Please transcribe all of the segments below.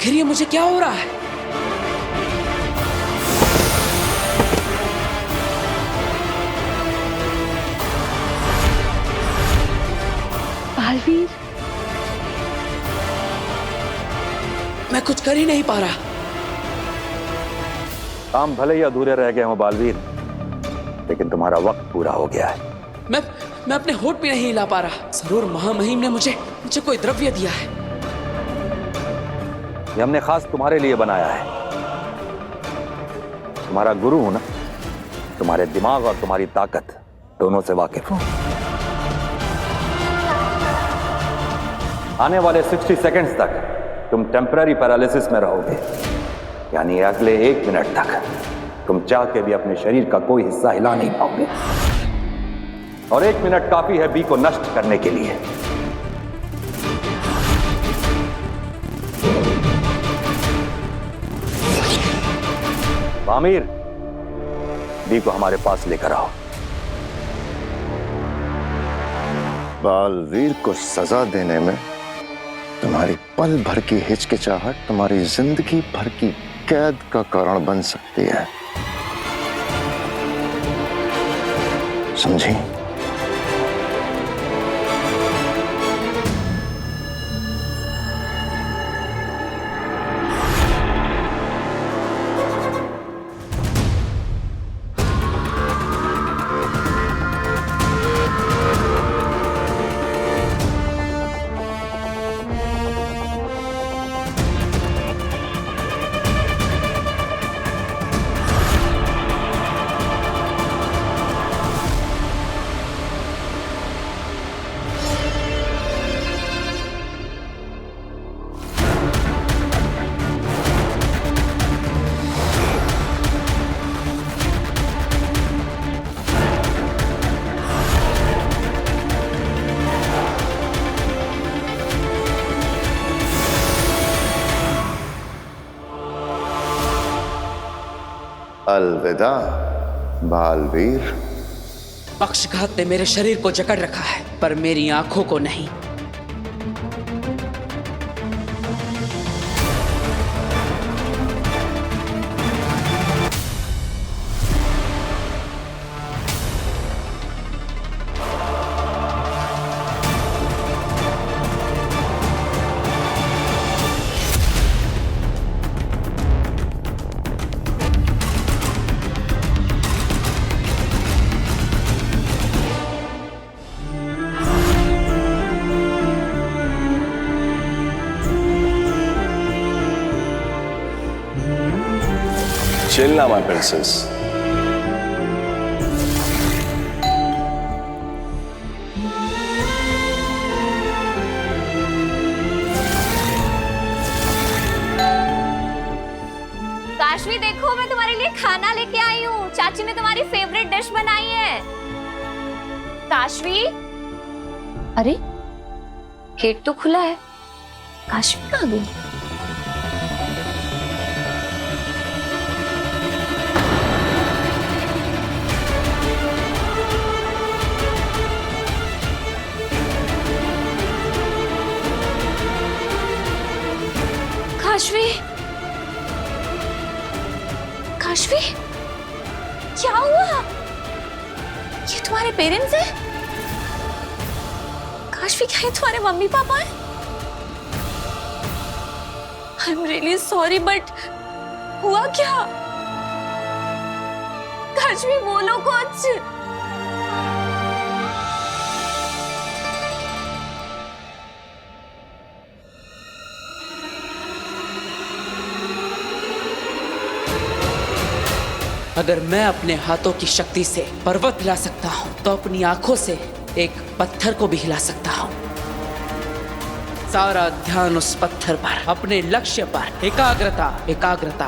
आखिर ये मुझे क्या हो रहा है? बालवीर, मैं कुछ कर ही नहीं पा रहा। काम भले ही अधूरे रह गए हों बालवीर, लेकिन तुम्हारा वक्त पूरा हो गया है। मैं अपने होठ भी नहीं हिला पा रहा। जरूर महामहिम ने मुझे कोई द्रव्य दिया है। ये हमने खास तुम्हारे लिए बनाया है। तुम्हारा गुरु हूं ना, तुम्हारे दिमाग और तुम्हारी ताकत दोनों से वाकिफ हूं। आने वाले 60 सेकंड्स तक तुम टेम्पररी पैरालिसिस में रहोगे, यानी अगले 1 मिनट तक तुम चाह के भी अपने शरीर का कोई हिस्सा हिला नहीं पाओगे। और 1 मिनट काफी है बी को नष्ट करने के लिए। आमिर, बी को हमारे पास लेकर आओ। बालवीर को सजा देने में तुम्हारी पल भर की हिचकिचाहट तुम्हारी जिंदगी भर की कैद का कारण बन सकती है, समझी? अलविदा बालवीर। पक्षघात ने मेरे शरीर को जकड़ रखा है, पर मेरी आंखों को नहीं। Chill now, my princess. Kashvi, देखो मैं तुम्हारे लिए खाना लेके आई हूँ। चाची ने तुम्हारी फेवरेट डिश बनाई है। काशवी, अरे गेट तो खुला है, काशवी कहाँ गई? काशवी, काशवी, क्या हुआ? ये तुम्हारे पेरेंट्स हैं? काशवी, क्या ये तुम्हारे मम्मी पापा हैं? I am really sorry, but हुआ क्या? काशवी, बोलो कुछ। अगर मैं अपने हाथों की शक्ति से पर्वत हिला सकता हूं, तो अपनी आंखों से एक पत्थर को भी हिला सकता हूं। सारा ध्यान उस पत्थर पर, अपने लक्ष्य पर। एकाग्रता, एकाग्रता।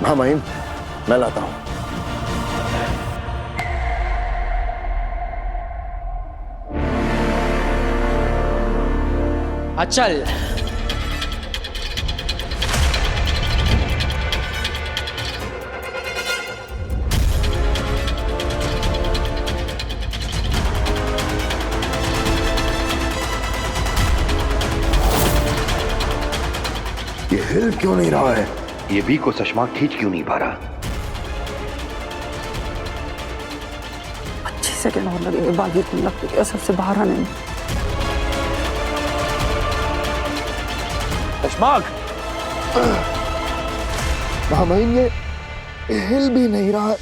हाँ महिम, मैं लाता हूं। अचल। ये हिल क्यों नहीं रहा है? ये भी को चश्मा खींच क्यों नहीं पा रहा? 25 सेकंड और लगेंगे बालवीर को लगते असर से बाहर आने में। चश्माक! महामहिम ये हिल भी नहीं रहा है।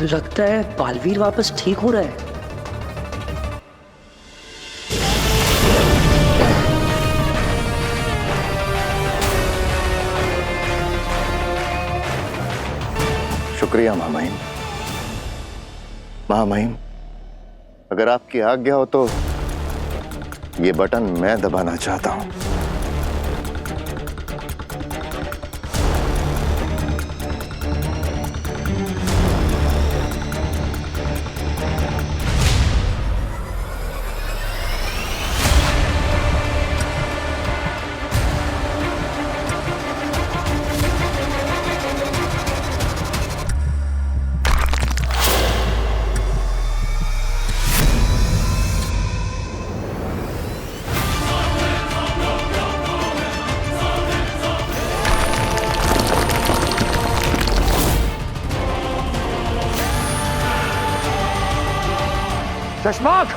लगता है बालवीर वापस ठीक हो रहा है। शुक्रिया महामहिम। महामहिम, अगर आपकी आज्ञा हो तो ये बटन मैं दबाना चाहता हूं। चश्माक!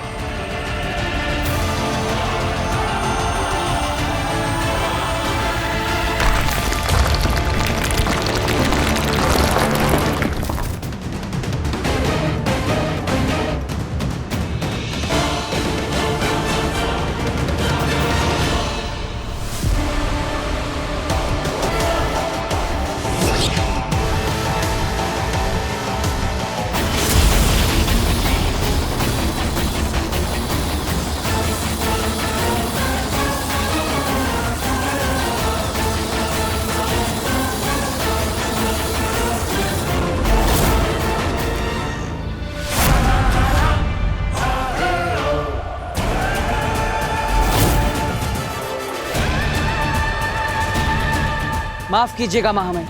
माफ कीजिएगा महामहिम,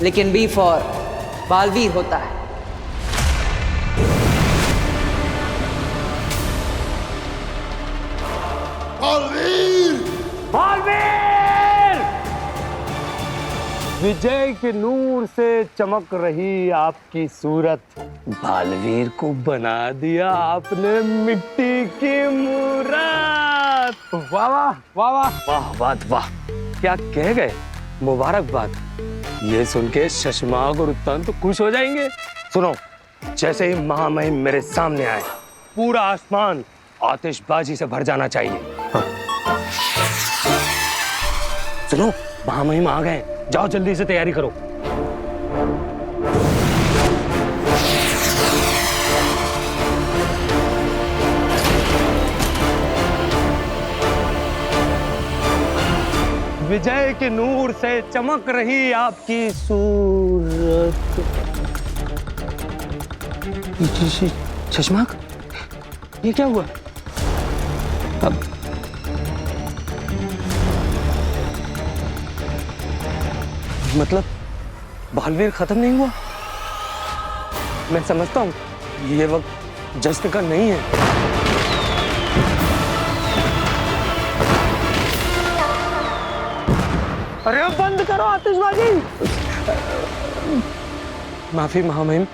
लेकिन बी फॉर बालवीर होता है। विजय के नूर से चमक रही आपकी सूरत, बालवीर को बना दिया आपने मिट्टी की मूरत। वाह वाह वाह वाह वाह वाह वाह, क्या कह गए, मुबारकबाद। ये सुन के शशमाक और उत्तान तो खुश हो जाएंगे। सुनो, जैसे ही महामहिम मेरे सामने आए पूरा आसमान आतिशबाजी से भर जाना चाहिए। हाँ। सुनो, महामहिम आ गए, जाओ जल्दी से तैयारी करो। विजय के नूर से चमक रही आपकी सूरत। चश्माक, ये क्या हुआ? अब मतलब बालवीर खत्म नहीं हुआ? मैं समझता हूं ये वक्त जश्न का नहीं है। अरे बंद करो आतिशबाजी। माफी महामहिम,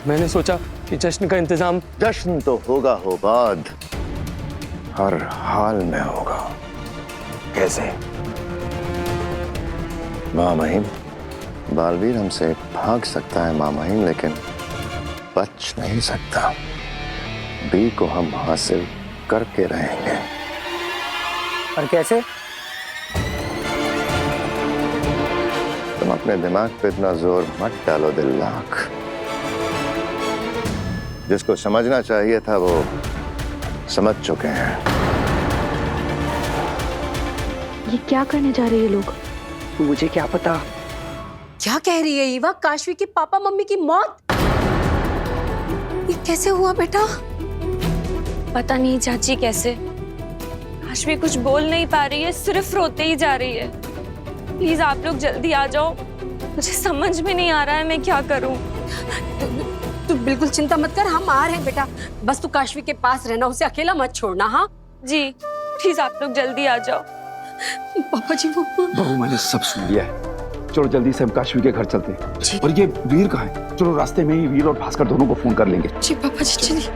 मैंने सोचा कि जश्न का इंतजाम। जश्न तो होगा हो बाद, हर हाल में होगा। कैसे? महामहिम, बालवीर हमसे भाग सकता है महामहिम, लेकिन बच नहीं सकता। बी को हम हासिल करके रहेंगे। और कैसे? तुम अपने दिमाग पे इतना जोर मत डालो दिल्लाख। जिसको समझना चाहिए था वो समझ चुके हैं। ये क्या करने जा रहे हैं लोग? मुझे क्या पता। क्या कह रही है ईवा? काशवी के पापा मम्मी की मौत? ये कैसे हुआ बेटा? पता नहीं चाची कैसे। काशवी कुछ बोल नहीं पा रही है, सिर्फ रोते ही जा रही है। प्लीज आप लोग जल्दी आ जाओ, मुझे समझ में नहीं आ रहा है मैं क्या करूं। तू बिल्कुल चिंता मत कर, हम आ रहे हैं बेटा। बस तू काशवी के पास रहना, उसे अकेला मत छोड़ना। हाँ, जी प्लीज आप लोग जल्दी आ जाओ। पापा जी वो बहू मैंने सब सुन लिया है। चलो जल्दी से हम काशवी के घर चलते हैं। और ये वीर कहाँ है? चलो रास्ते में ही वीर और भास्कर दोनों को फोन कर लेंगे। जी पापा जी चलिए।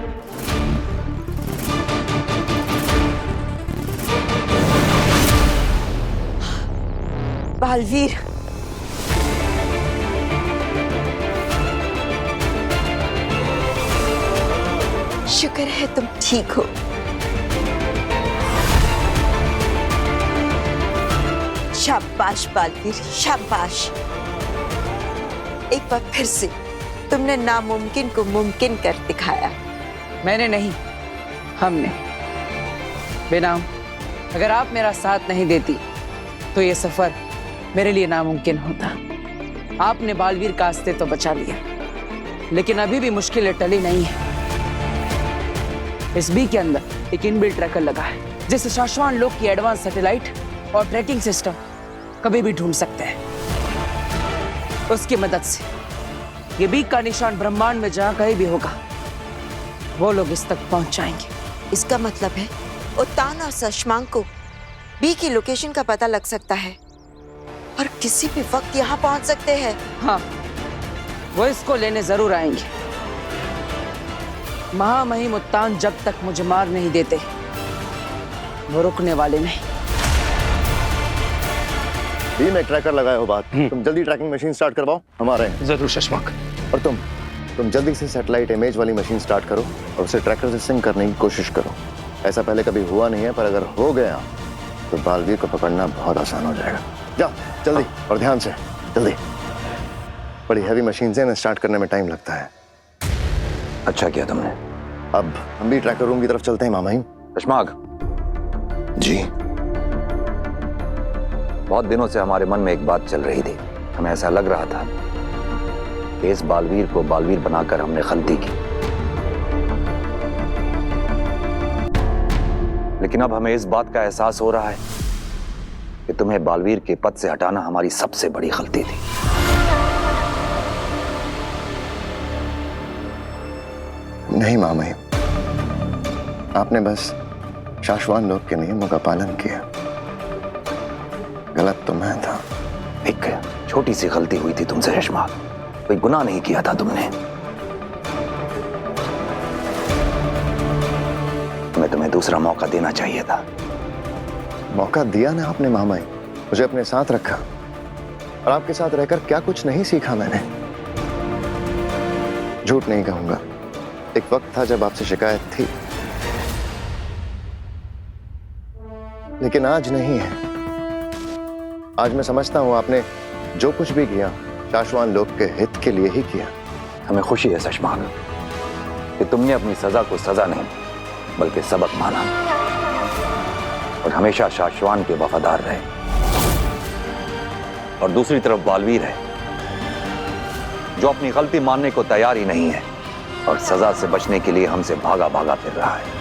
बालवीर, शुक्र है तुम ठीक हो। शाबाश बालवीर, शाबाश। एक बार फिर से तुमने नामुमकिन को मुमकिन कर दिखाया। मैंने नहीं, हमने। बेनाम, अगर आप मेरा साथ नहीं देती तो ये सफर मेरे लिए नामुमकिन होता। आपने बालवीर का अस्तित्व तो बचा लिया, लेकिन अभी भी मुश्किलें टली नहीं है। इस बी के अंदर एक इनबिल्ट ट्रैकर लगा है, जिससे शाश्वान लोक की एडवांस सैटेलाइट और ट्रैकिंग सिस्टम कभी भी ढूंढ सकते हैं। उसकी मदद से ये बी का निशान ब्रह्मांड में जहां कहीं भी होगा, वो लोग इस तक पहुंच जाएंगे। इसका मतलब है उत्तान और सशमांक को बी की लोकेशन का पता लग सकता है और किसी भी वक्त यहाँ पहुंच सकते हैं। हाँ, वो इसको लेने जरूर आएंगे। महामहिम उत्तान जब तक मुझे मार नहीं देते, वो रुकने वाले नहीं। बी में ट्रैकर लगाए हो बात, तुम जल्दी ट्रैकिंग मशीन स्टार्ट करवाओ, हम आ रहे हैं। जरूर शशांक। और तुम जल्दी से सैटेलाइट इमेज वाली मशीन स्टार्ट करो और उसे ट्रैकर से सिंक करने की कोशिश करो। ऐसा पहले कभी हुआ नहीं है, पर अगर हो गया तो बालवीर को पकड़ना बहुत आसान हो जाएगा। जाओ जल्दी और ध्यान से, जल्दी। बड़ी हैवी मशीन से स्टार्ट करने में टाइम लगता है। अच्छा किया तुमने। अब हम भी ट्रैकर रूम की तरफ चलते हैं मामाही। शशांक जी। बहुत दिनों से हमारे मन में एक बात चल रही थी। हमें ऐसा लग रहा था कि इस बालवीर को बालवीर बनाकर हमने गलती की, लेकिन अब हमें इस बात का एहसास हो रहा है कि तुम्हें बालवीर के पद से हटाना हमारी सबसे बड़ी गलती थी। नहीं मामाही, आपने बस शाश्वान लोक के नियमों का पालन किया। गलत तो मैं था। एक छोटी सी गलती हुई थी तुमसे शशांक, कोई गुनाह नहीं किया था तुमने। तुम्हें दूसरा मौका देना चाहिए था। मौका दिया ना आपने मामाई, मुझे अपने साथ रखा और आपके साथ रहकर क्या कुछ नहीं सीखा मैंने। झूठ नहीं कहूंगा, एक वक्त था जब आपसे शिकायत थी, लेकिन आज नहीं है। आज मैं समझता हूं आपने जो कुछ भी किया शाश्वान लोक के हित के लिए ही किया। हमें खुशी है शशांक कि तुमने अपनी सजा को सजा नहीं बल्कि सबक माना और हमेशा शाश्वान के वफादार रहे। और दूसरी तरफ बालवीर है जो अपनी गलती मानने को तैयार ही नहीं है और सजा से बचने के लिए हमसे भागा भागा फिर रहा है।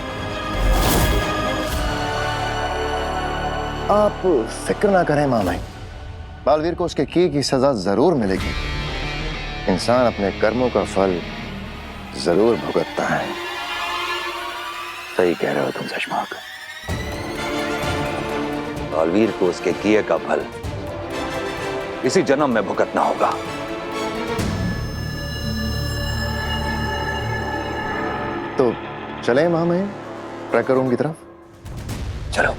आप फिक्र ना करें मामाई, बालवीर को उसके किए की सजा जरूर मिलेगी। इंसान अपने कर्मों का फल जरूर भुगतता है। सही कह रहे हो तुम शशांक। बालवीर को उसके किए का फल इसी जन्म में भुगतना होगा। तो चले मामाई ट्रैकर रूम की तरफ। चलो।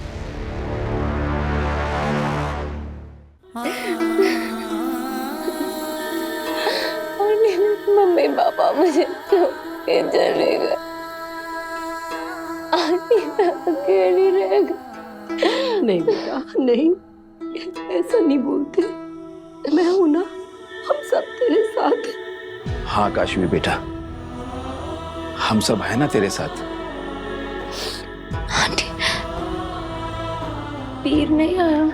मम्मी पापा मुझे छोड़ के चले गए, अकेली रह गई। नहीं बेटा नहीं, ऐसा नहीं बोलते। मैं हूं ना, हम सब तेरे साथ हैं। हाँ काशवी बेटा, हम सब है ना तेरे साथ। आंटी, वीर नहीं आया।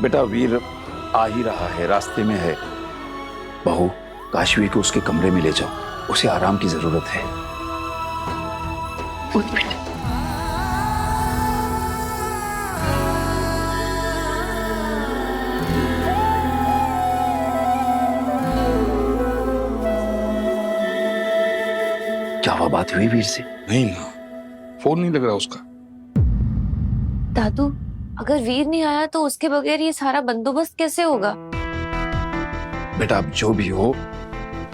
बेटा वीर आ ही रहा है, रास्ते में है। बहू, काशवी को उसके कमरे में ले जाओ, उसे आराम की जरूरत है। उठ बेटा। क्या हुआ, बात हुई वीर से? नहीं ना, फोन नहीं लग रहा उसका। दादू, अगर वीर नहीं आया तो उसके बगैर ये सारा बंदोबस्त कैसे होगा? बेटा अब जो भी हो,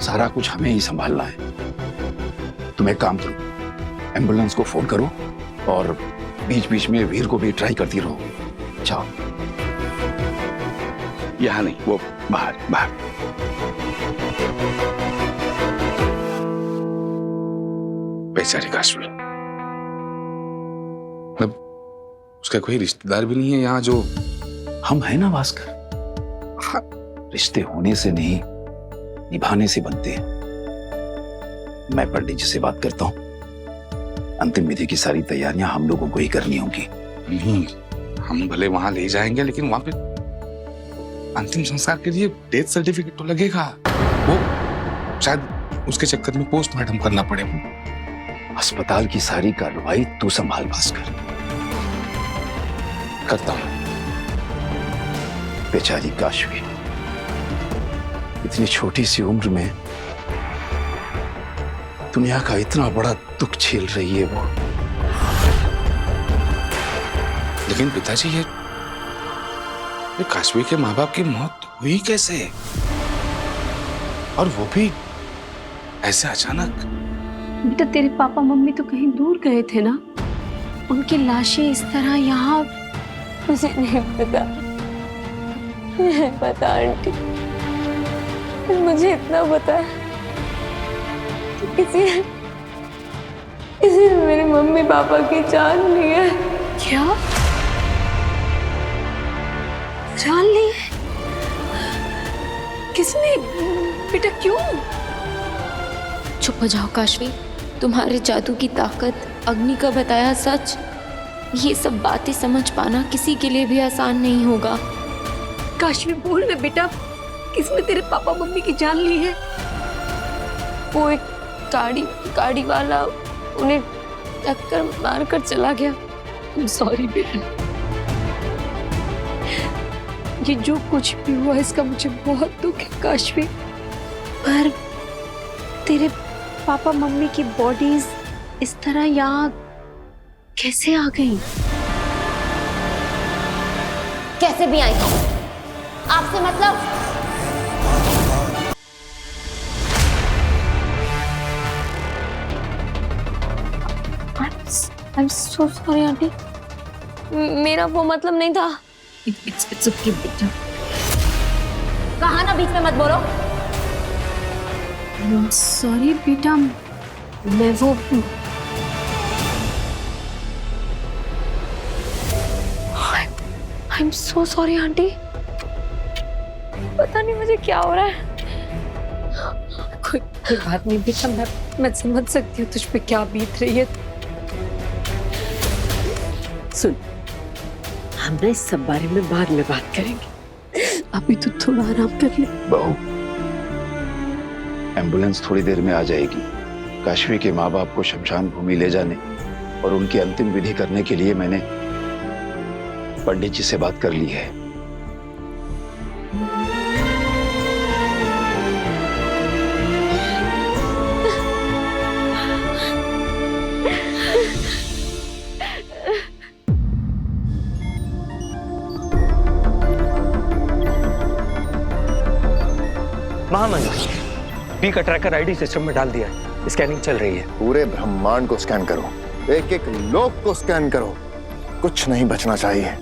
सारा कुछ हमें ही संभालना है। तुम एक काम करो, एम्बुलेंस को फोन करो और बीच बीच में वीर को भी ट्राई करती रहो। जाओ। यहाँ नहीं, वो बाहर बाहर। बेचारी काशवी, मतलब उसका कोई रिश्तेदार भी नहीं है यहाँ जो। हम है ना भास्कर, रिश्ते होने से नहीं निभाने से बनते हैं। मैं पंडित जी से बात करता हूँ, अंतिम विधि की सारी तैयारियां हम लोगों को ही करनी होंगी। नहीं, हम भले वहां ले जाएंगे लेकिन वहां पे अंतिम संस्कार के लिए डेथ सर्टिफिकेट तो लगेगा। वो शायद उसके चक्कर में पोस्टमार्टम करना पड़े। अस्पताल की सारी कार्रवाई तू संभाल भास्कर। करता हूं। बेचारी काशवी, इतनी छोटी सी उम्र में दुनिया का इतना बड़ा दुख झेल रही है वो। लेकिन पिताजी, ये काशवी के माँ बाप की मौत हुई कैसे, और वो भी ऐसे अचानक? बेटा, तेरे पापा मम्मी तो कहीं दूर गए थे ना, उनकी लाशें इस तरह यहाँ। मुझे नहीं पता, नहीं पता आंटी। मुझे इतना पता है कि किसी ने मेरे मम्मी पापा की जान ली है। क्या जान ली है? किसने? बेटा क्यों? चुप हो जाओ काशवी, तुम्हारे जादू की ताकत, अग्नि का बताया सच, ये सब बातें समझ पाना किसी के लिए भी आसान नहीं होगा। काशवी बोल ना बेटा, किसने तेरे पापा मम्मी की जान ली है? वो एक गाड़ी वाला उन्हें टक्कर मारकर चला गया। सॉरी बेटा, ये जो कुछ भी हुआ इसका मुझे बहुत दुख है काशवी, पर तेरे पापा मम्मी की बॉडीज इस तरह यहाँ कैसे आ गई? कैसे भी आई आपसे मतलब? I'm so sorry आंटी, मेरा वो मतलब नहीं था। It's okay बेटा। कहा ना बीच में मत बोलो। सॉरी बेटा, मैं वो I'm so sorry आंटी, पता नहीं मुझे क्या हो रहा है। कोई बात नहीं बेटा, मैं समझ सकती हूँ तुझ पे क्या बीत रही है। सुन, हम ना इस सब बारे में बाद में बात करेंगे, अभी तो थोड़ा आराम कर ले। बहू, एम्बुलेंस थोड़ी देर में आ जाएगी। काशवी के माँ बाप को शमशान भूमि ले जाने और उनकी अंतिम विधि करने के लिए मैंने पंडित जी से बात कर ली है। महामंत्री, बी का ट्रैकर आईडी सिस्टम में डाल दिया है, स्कैनिंग चल रही है। पूरे ब्रह्मांड को स्कैन करो, एक एक लोक को स्कैन करो, कुछ नहीं बचना चाहिए।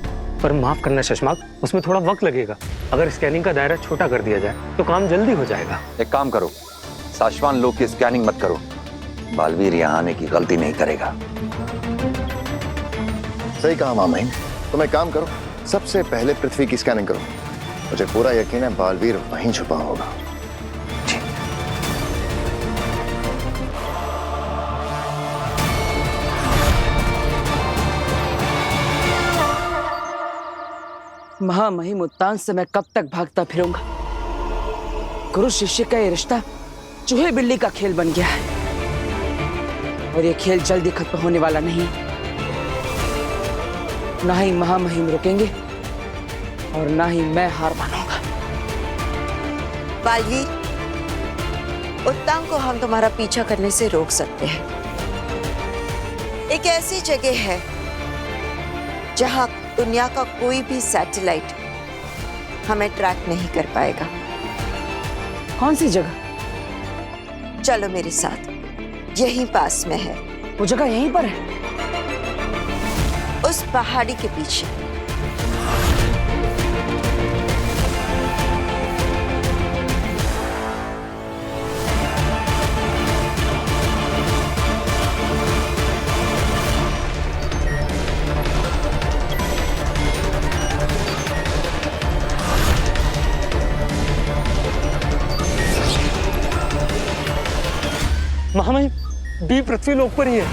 पर माफ करना शशमाक, उसमें थोड़ा वक्त लगेगा। अगर स्कैनिंग का दायरा छोटा कर दिया जाए तो काम जल्दी हो जाएगा। एक काम करो, साशवान लोग की स्कैनिंग मत करो, बालवीर यहाँ आने की गलती नहीं करेगा। सही कहा मामहीन, तुम एक काम करो, सबसे पहले पृथ्वी की स्कैनिंग करो। मुझे पूरा यकीन है बालवीर वहीं छुपा होगा। महामहिम उत्तान से मैं कब तक भागता फिरूंगा? गुरु शिष्य का ये रिश्ता चूहे बिल्ली का खेल बन गया है, और ये खेल जल्दी खत्म होने वाला नहीं। ना ही महामहिम रुकेंगे और ना ही मैं हार मानूंगा। बालवीर, उत्तांग को हम तुम्हारा पीछा करने से रोक सकते हैं। एक ऐसी जगह है जहां दुनिया का कोई भी सैटेलाइट हमें ट्रैक नहीं कर पाएगा। कौन सी जगह? चलो मेरे साथ, यहीं पास में है। वो जगह यहीं पर है? उस पहाड़ी के पीछे। महामहिम, बी पृथ्वी लोक पर ही है।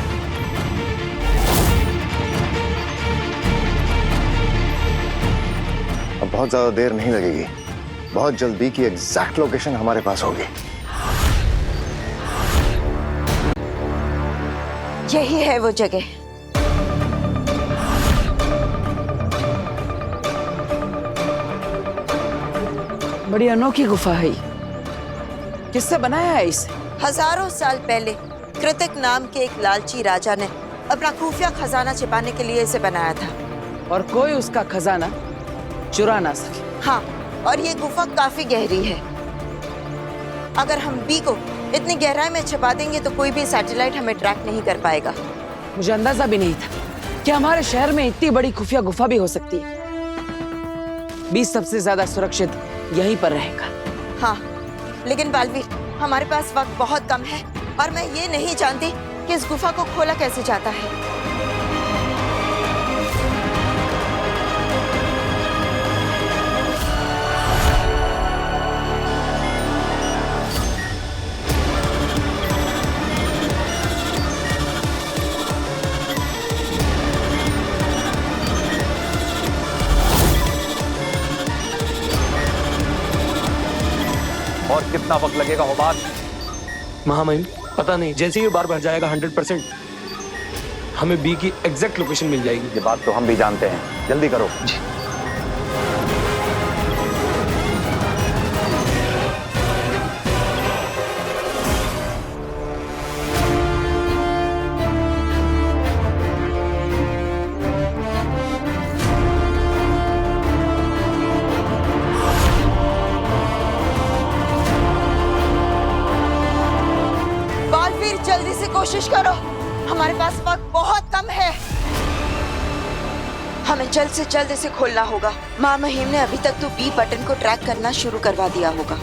अब बहुत ज्यादा देर नहीं लगेगी, बहुत जल्द बी की एग्जैक्ट लोकेशन हमारे पास होगी। यही है वो जगह। बड़ी अनोखी गुफा है ये। किससे बनाया है इसे? हजारों साल पहले कृतिक नाम के एक लालची राजा ने अपना खुफिया खजाना छिपाने के लिए इसे बनाया था। और कोई उसका खजाना चुरा ना सके। हाँ, और ये गुफा काफी गहरी है। अगर हम बी को इतनी गहराई में छिपा देंगे तो कोई भी सैटेलाइट हमें ट्रैक नहीं कर पाएगा। मुझे अंदाजा भी नहीं था कि हमारे शहर में इतनी बड़ी खुफिया गुफा भी हो सकती है। बी सबसे ज्यादा सुरक्षित यहीं पर रहेगा। हाँ, लेकिन बालवीर, हमारे पास वक्त बहुत कम है और मैं ये नहीं जानती कि इस गुफा को खोला कैसे जाता है। और कितना वक्त लगेगा हुबाद? महामहिम, पता नहीं, जैसे ही ये बार भर जाएगा 100% हमें बी की एग्जैक्ट लोकेशन मिल जाएगी। ये बात तो हम भी जानते हैं, जल्दी करो। जी। जल्दी से कोशिश करो, हमारे पास वक्त बहुत कम है। हमें जल्द से जल्द इसे खोलना होगा। माँ महिम ने अभी तक तो बी बटन को ट्रैक करना शुरू करवा दिया होगा।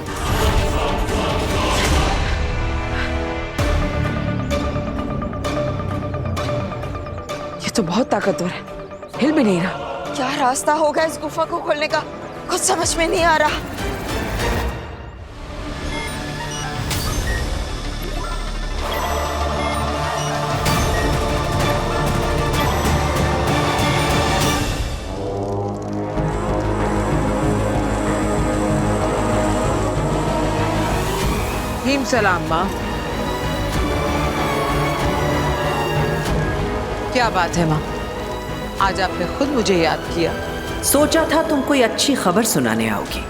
ये तो बहुत ताकतवर है, हिल भी नहीं रहा। क्या रास्ता होगा इस गुफा को खोलने का, कुछ समझ में नहीं आ रहा। हिम सलाम माँ। क्या बात है माँ, आज आपने खुद मुझे याद किया। सोचा था तुम कोई अच्छी खबर सुनाने आओगी,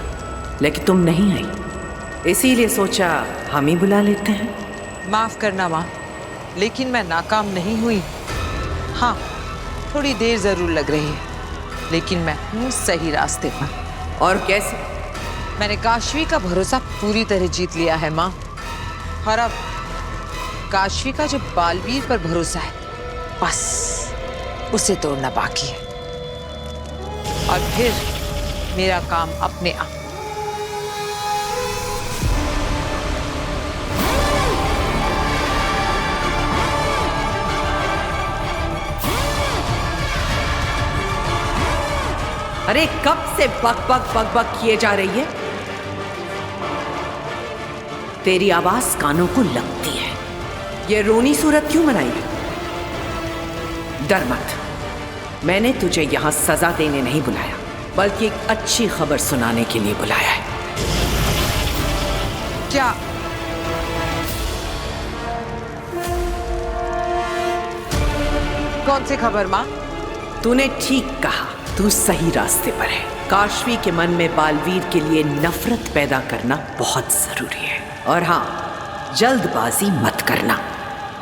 लेकिन तुम नहीं आई, इसीलिए सोचा हम ही बुला लेते हैं। माफ करना माँ, लेकिन मैं नाकाम नहीं हुई। हाँ, थोड़ी देर जरूर लग रही है, लेकिन मैं हूँ सही रास्ते पर। और कैसे? मैंने काशवी का भरोसा पूरी तरह जीत लिया है माँ, और अब काशवी का जो बालवीर पर भरोसा है, बस उसे तोड़ना बाकी है, और फिर मेरा काम अपने आप। अरे कब से बक बक बक बक किए जा रही है? तेरी आवाज कानों को लगती है। ये रोनी सूरत क्यों बनाई? डर मत, मैंने तुझे यहां सजा देने नहीं बुलाया, बल्कि एक अच्छी खबर सुनाने के लिए बुलाया है। क्या? कौन सी खबर माँ? तूने ठीक कहा, तू सही रास्ते पर है। काशवी के मन में बालवीर के लिए नफरत पैदा करना बहुत जरूरी है। और हाँ, जल्दबाजी मत करना।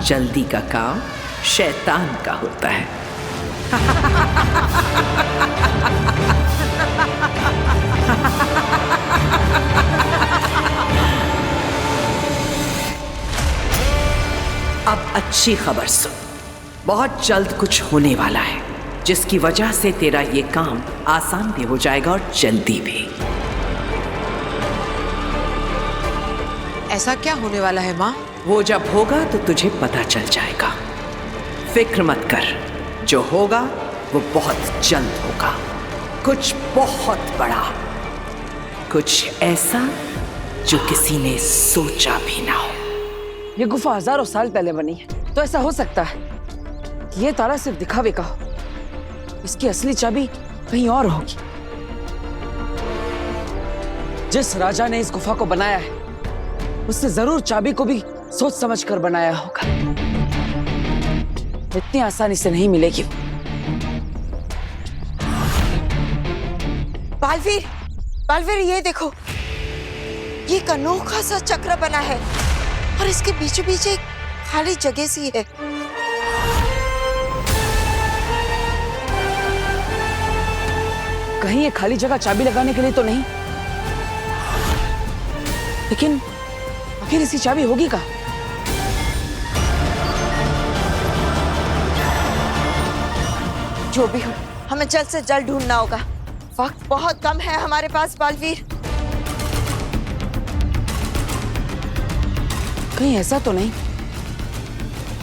जल्दी का काम शैतान का होता है। अब अच्छी खबर सुन, बहुत जल्द कुछ होने वाला है जिसकी वजह से तेरा ये काम आसान भी हो जाएगा और जल्दी भी। ऐसा क्या होने वाला है माँ? वो जब होगा तो तुझे पता चल जाएगा। फिक्र मत कर, जो होगा वो बहुत जल्द होगा। कुछ बहुत बड़ा, कुछ ऐसा जो किसी ने सोचा भी ना हो। ये गुफा हजारों साल पहले बनी है, तो ऐसा हो सकता है कि ये ताला सिर्फ दिखावे का हो। इसकी असली चाबी कहीं और होगी। जिस राजा ने इस गुफा को बनाया है उसने जरूर चाबी को भी सोच समझ कर बनाया होगा। इतनी आसानी से नहीं मिलेगी। बालवीर, बालवीर ये देखो, ये एक अनोखा सा चक्र बना है और इसके बीचों बीच एक खाली जगह सी है। कहीं ये खाली जगह चाबी लगाने के लिए तो नहीं, लेकिन आखिर इसकी चाबी होगी कहाँ? जो भी हो, हमें जल्द से जल्द ढूंढना होगा। वक्त बहुत कम है हमारे पास बालवीर। कहीं ऐसा तो नहीं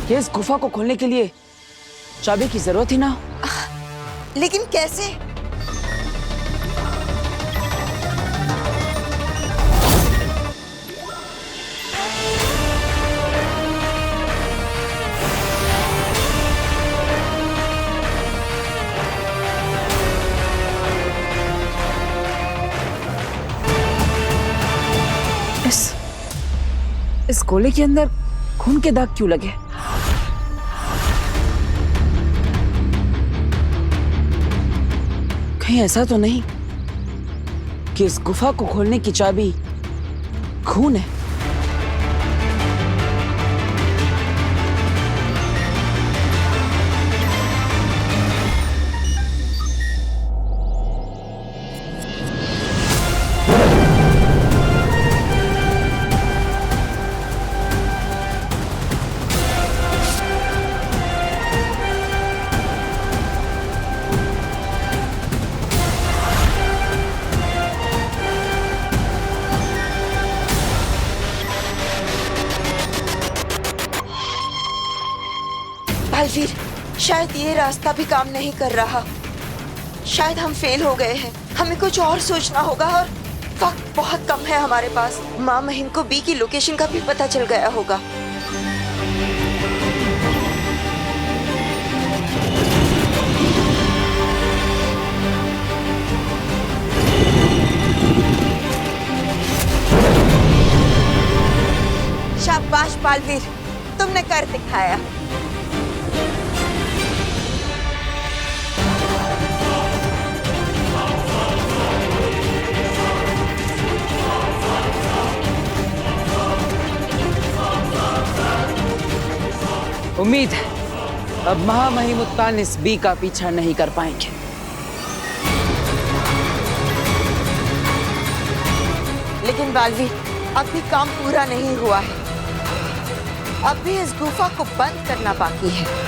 कि इस गुफा को खोलने के लिए चाबी की जरूरत ही ना हो? लेकिन कैसे? इस गोले के अंदर खून के दाग क्यों लगे? कहीं ऐसा तो नहीं कि इस गुफा को खोलने की चाबी खून है? बालवीर, शायद ये रास्ता भी काम नहीं कर रहा। शायद हम फेल हो गए हैं। हमें कुछ और सोचना होगा और वक्त बहुत कम है हमारे पास। माँ महिम को बी की लोकेशन का भी पता चल गया होगा। शाबाश बालवीर, तुमने कर दिखाया। उम्मीद है अब महामहिमुत्तान इस बी का पीछा नहीं कर पाएंगे। लेकिन बालवीर, अब भी काम पूरा नहीं हुआ है। अब भी इस गुफा को बंद करना बाकी है।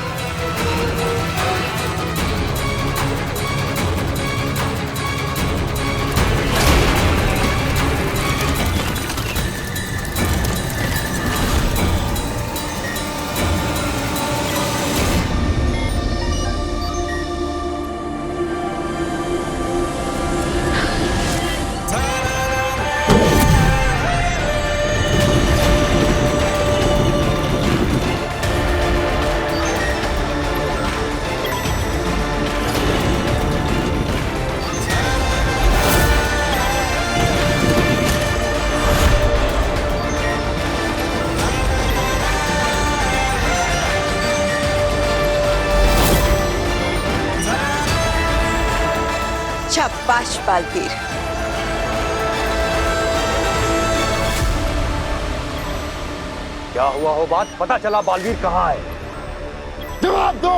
शाबाश बालवीर। क्या हुआ हो बात पता चला बालवीर कहाँ है? जवाब दो।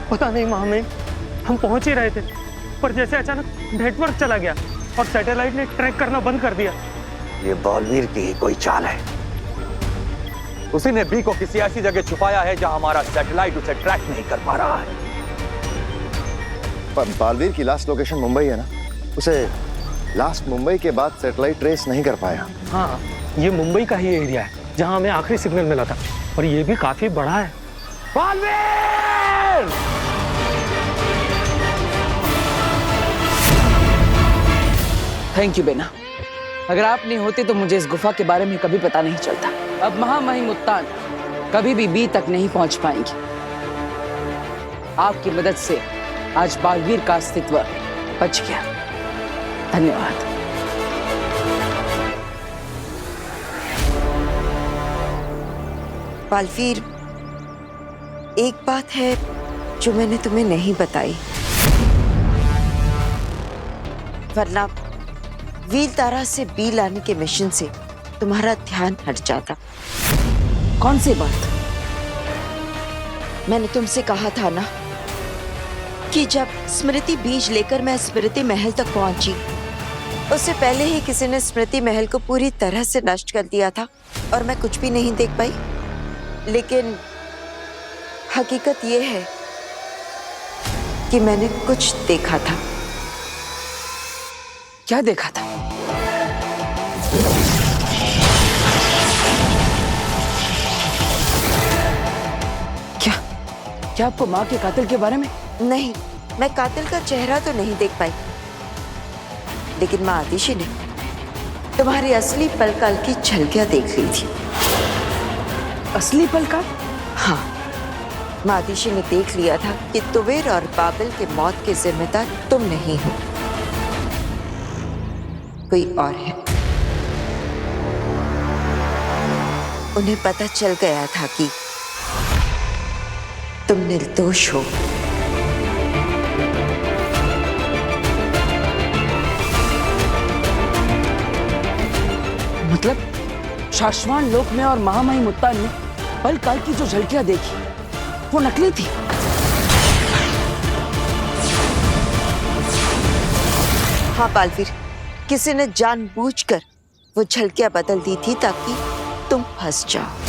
पता नहीं महामहिम, हम पहुंच ही रहे थे पर जैसे अचानक नेटवर्क चला गया और सैटेलाइट ने ट्रैक करना बंद कर दिया। ये बालवीर की ही कोई चाल है। उसी ने बी को किसी ऐसी जगह छुपाया है जहां हमारा सैटेलाइट उसे ट्रैक नहीं कर पा रहा है। पर बालवीर की लास्ट लोकेशन मुंबई है ना, उसे लास्ट मुंबई के बाद सैटेलाइट ट्रेस नहीं कर पाया। हाँ, ये मुंबई का ही एरिया है जहां हमें आखिरी सिग्नल मिला था और ये भी काफी बड़ा है। बालवीर! थैंक यू बेना। अगर आप नहीं होते तो मुझे इस गुफा के बारे में कभी पता नहीं चलता। अब महामहिम उत्तान कभी भी बी तक नहीं पहुंच पाएंगे। आपकी मदद से आज बालवीर का अस्तित्व बच गया। धन्यवाद। बालवीर, एक बात है जो मैंने तुम्हें नहीं बताई, वरना व्हील तारा से बी लाने के मिशन से तुम्हारा ध्यान हट जाता। कौन सी बात? मैंने तुमसे कहा था ना कि जब स्मृति बीज लेकर मैं स्मृति महल तक पहुंची, उससे पहले ही किसी ने स्मृति महल को पूरी तरह से नष्ट कर दिया था और मैं कुछ भी नहीं देख पाई। लेकिन हकीकत यह है कि मैंने कुछ देखा था। क्या देखा था? क्या आपको माँ के कातिल के बारे में? नहीं, मैं कातिल का चेहरा तो नहीं देख पाई, लेकिन माँ आतिशी ने तुम्हारी असली पलकाल की झलकियां देख ली थी। असली पलकाल? हाँ, माँ आतिशी ने देख लिया था कि तुवेर और बाबिल के मौत के जिम्मेदार तुम नहीं हो, कोई और है। उन्हें पता चल गया था कि तुम निर्दोष हो। मतलब शाश्वान लोक में और महामहिम उत्तान ने पल काल की जो झलकियां देखी वो नकली थी। हाँ बालवीर, किसी ने जानबूझकर वो झलकियां बदल दी थी ताकि तुम फंस जाओ।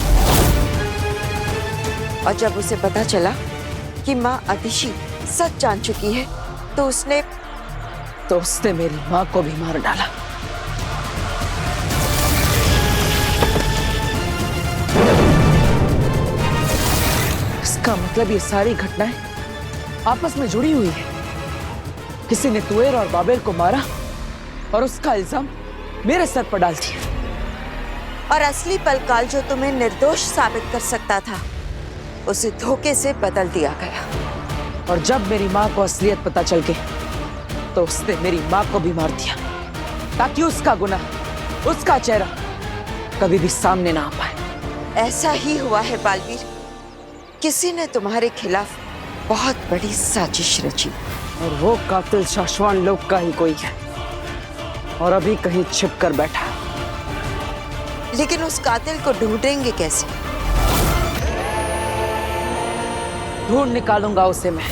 और जब उसे पता चला कि माँ आतिशी सच जान चुकी है तो उसने मेरी माँ को भी मार डाला। इसका मतलब ये सारी घटनाएं आपस में जुड़ी हुई है। किसी ने तुवेर और बाबेल को मारा और उसका इल्जाम मेरे सर पर डाल दिया। और असली पलकाल जो तुम्हें निर्दोष साबित कर सकता था, उसे धोखे से बदल दिया गया। और जब मेरी माँ को असलियत पता चल गई तो उसने मेरी माँ को भी मार दिया ताकि उसका गुनाह, उसका चेहरा कभी भी सामने ना आ पाए। ऐसा ही हुआ है बालवीर। किसी ने तुम्हारे खिलाफ बहुत बड़ी साजिश रची और वो कातिल शाश्वान लोक का ही कोई है और अभी कहीं छिप कर बैठा। लेकिन उस कातिल को ढूंढेंगे कैसे? ढूंढ निकालूंगा उसे मैं,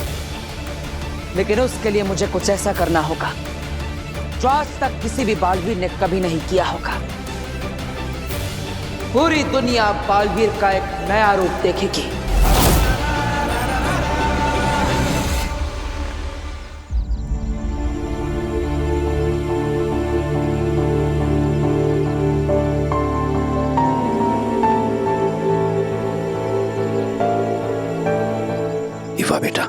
लेकिन उसके लिए मुझे कुछ ऐसा करना होगा जो आज तक किसी भी बालवीर ने कभी नहीं किया होगा। पूरी दुनिया बालवीर का एक नया रूप देखेगी। इवा बेटा,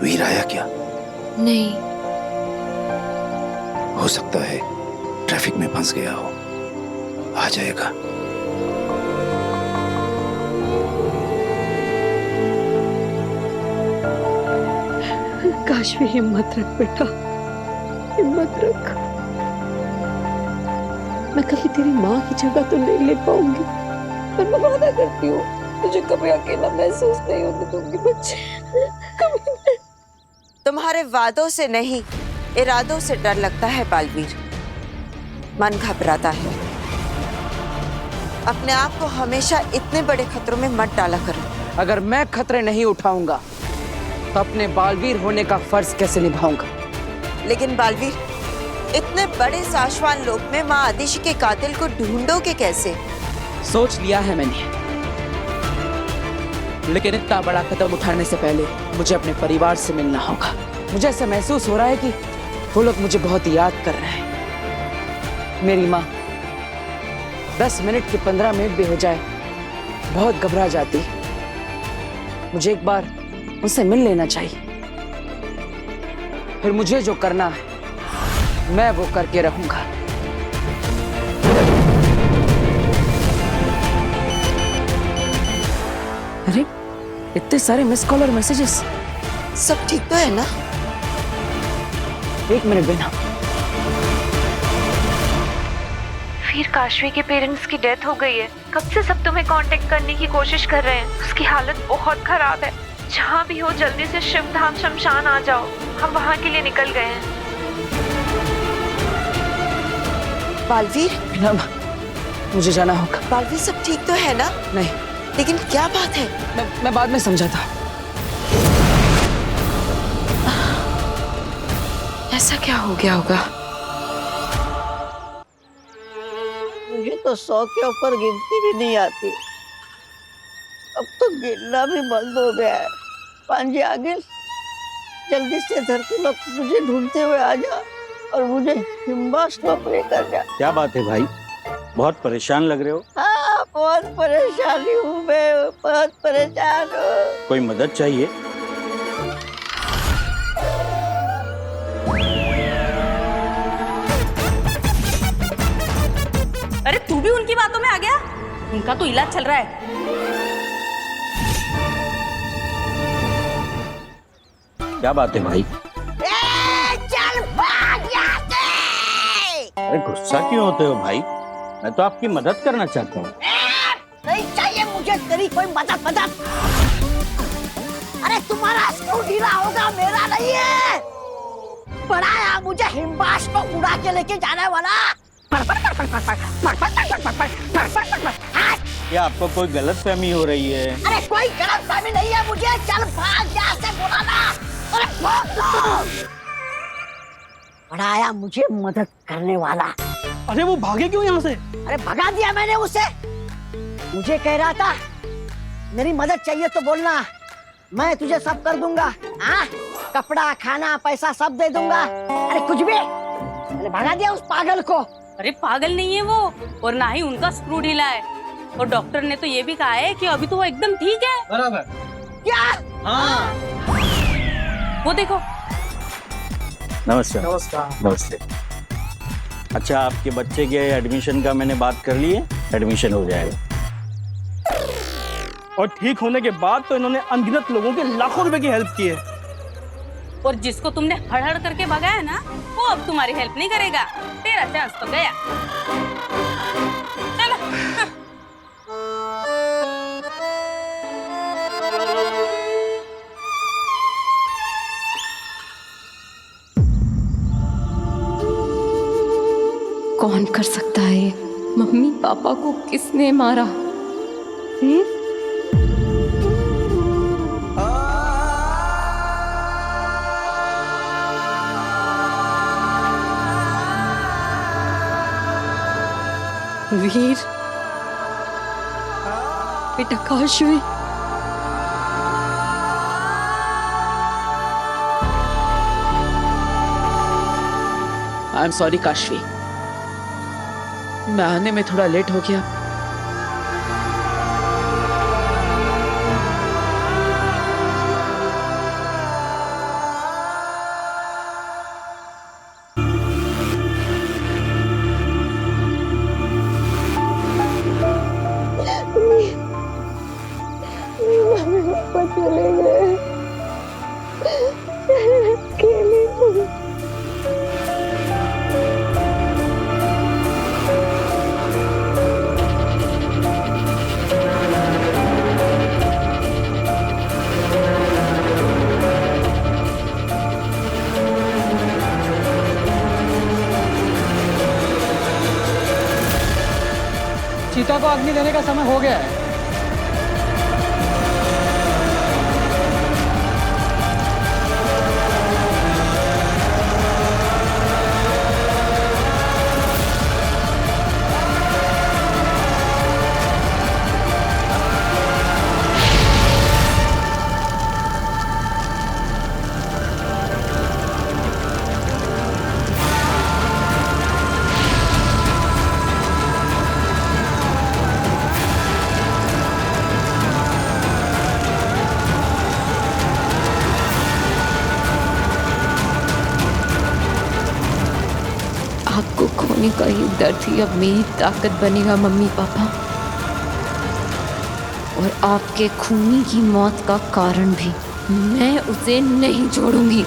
वीर आया क्या? नहीं। हो सकता है ट्रैफिक में फंस गया हो, आ जाएगा। काशवी, हिम्मत रख बेटा, हिम्मत रख। मैं कभी तेरी माँ की जगह तो नहीं ले पाऊंगी, पर मैं वादा करती हूँ तुझे कभी अकेला महसूस नहीं होने दूंगी बच्चे, कभी नहीं। तुम्हारे वादों से नहीं, इरादों से डर लगता है बालवीर। मन घबराता है। अपने आप को हमेशा इतने बड़े खतरों में मत डाला करो। अगर मैं खतरे नहीं उठाऊंगा तो अपने बालवीर होने का फर्ज कैसे निभाऊंगा? लेकिन बालवीर, इतने बड़े साशवान लोक में माँ आदिशि के कातिल को ढूंढोगे कैसे? सोच लिया है मैंने, लेकिन इतना बड़ा कदम उठाने से पहले मुझे अपने परिवार से मिलना होगा। मुझे ऐसा महसूस हो रहा है कि वो लोग मुझे बहुत याद कर रहे हैं। मेरी माँ 10 मिनट के 15 मिनट भी हो जाए बहुत घबरा जाती। मुझे एक बार उनसे मिल लेना चाहिए, फिर मुझे जो करना है मैं वो करके रहूंगा। अरे इतने सारे मिस कॉल और मैसेजेस, सब ठीक तो है ना? एक मिनट बिना। फिर काशवी के पेरेंट्स की डेथ हो गई है। कब से सब तुम्हें कांटेक्ट करने की कोशिश कर रहे हैं। उसकी हालत बहुत खराब है। जहाँ भी हो जल्दी से शिवधाम शमशान आ जाओ। हम वहाँ के लिए निकल गए हैं। बालवीर, बिना, मुझे जाना होगा। बालवीर सब ठीक तो है ना? नहीं, लेकिन क्या बात है? मैं बाद में समझाता। ऐसा क्या हो गया होगा? मुझे तो 100 के ऊपर गिनती भी नहीं आती। अब तो गिनना भी बंद हो गया है। पांजी आगे जल्दी से धरती लोग मुझे ढूंढते हुए आ जा और मुझे हिम्बाश्लोक लेकर जा। क्या बात है भाई, बहुत परेशान लग रहे हो? हाँ, बहुत परेशानी हूँ मैं, बहुत परेशान हूँ। कोई मदद चाहिए? अरे तू भी उनकी बातों में आ गया? उनका तो इलाज चल रहा है। क्या बात है भाई? चल भाग यहाँ से! अरे गुस्सा क्यों होते हो भाई? मैं तो आपकी मदद करना चाहता हूँ। नहीं चाहिए मुझे तेरी कोई मदद। अरे तुम्हारा स्क्रू ढीला होगा, मेरा नहीं है। पढ़ाया मुझे हिम्बाश को उड़ा के लेके जाने वाला। क्या आपको कोई गलतफहमी हो रही है? अरे कोई गलतफहमी नहीं है मुझे। चल भाग यहाँ से, बोला ना। अरे भाग लो। पढ़ाया मुझे मदद करने वाला। अरे वो भागे क्यों यहाँ से? अरे भगा दिया मैंने उसे। मुझे कह रहा था मेरी मदद चाहिए तो बोलना, मैं तुझे सब कर दूंगा। हाँ, कपड़ा, खाना, पैसा सब दे दूंगा। अरे कुछ भी। मैंने भगा दिया उस पागल को। अरे पागल नहीं है वो, और ना ही उनका स्क्रू ढीला है। और डॉक्टर ने तो ये भी कहा है कि अभी तो वो एकदम ठीक है। बराबर। क्या? हाँ। वो देखो। नमस्ते। नमस्ते। अच्छा, आपके बच्चे के एडमिशन का मैंने बात कर ली है, एडमिशन हो जाएगा। और ठीक होने के बाद तो इन्होंने अनगिनत लोगों के लाखों रुपए की हेल्प की है। और जिसको तुमने हड़ करके भगाया ना, वो अब तुम्हारी हेल्प नहीं करेगा। तेरा चांस तो गया। चलो। कौन कर सकता है ये? मम्मी पापा को किसने मारा? वीर, बेटा Kashvi. I am sorry Kashvi, मैं आने में थोड़ा लेट हो गया। चले गए अकेले। सीता को अग्नि देने का समय हो गया है। आपको खोने का ये दर्द ही अब मेरी ताकत बनेगा मम्मी पापा, और आपके खूनी की मौत का कारण भी। मैं उसे नहीं छोड़ूंगी।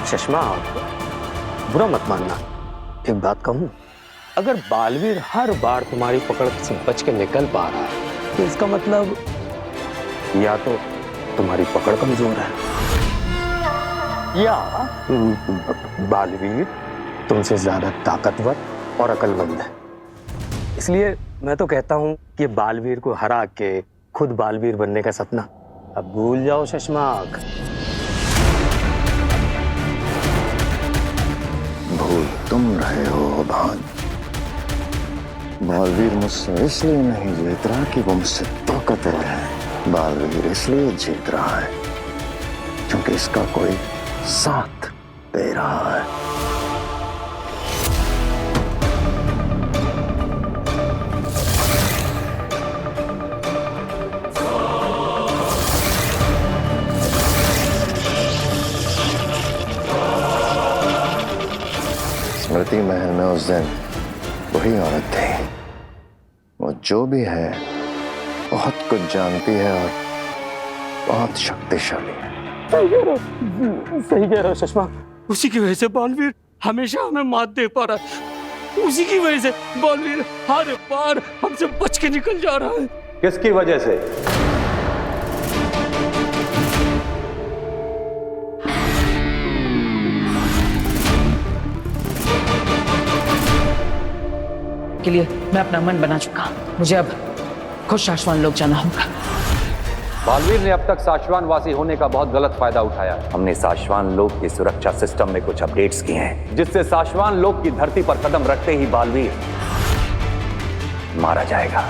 चश्मा, बुरा मत मानना, एक बात कहूं, अगर बालवीर हर बार तुम्हारी पकड़ से बच के निकल पा रहा है तो इसका मतलब या तो तुम्हारी पकड़ कमजोर है या बालवीर तुमसे ज्यादा ताकतवर और अक्लमंद है। इसलिए मैं तो कहता हूं कि बालवीर को हरा के खुद बालवीर बनने का सपना अब भूल जाओ शशमाक। भूल तुम रहे हो भान। बालवीर मुझसे इसलिए नहीं जीत रहा कि वो मुझसे ताकतवर है। बालवीर इसलिए जीत रहा है क्योंकि इसका कोई साथ दे रहा है। स्मृति महल में उस दिन वही औरत थी। वो जो भी है बहुत कुछ जानती है और बहुत शक्तिशाली है। सही कह रहे हो सुषमा, उसी की वजह से बालवीर हमेशा हमें मात दे पा रहा है। उसी की वजह से बालवीर हर बार हमसे बच के निकल जा रहा है। किसकी वजह से? के लिए मैं अपना मन बना चुका हूं। मुझे अब खुद शाश्वान लोक जाना होगा। बालवीर ने अब तक साशवान वासी होने का बहुत गलत फायदा उठाया। हमने साशवान लोक की सुरक्षा सिस्टम में कुछ अपडेट्स किए हैं जिससे साशवान लोक की धरती पर कदम रखते ही बालवीर मारा जाएगा।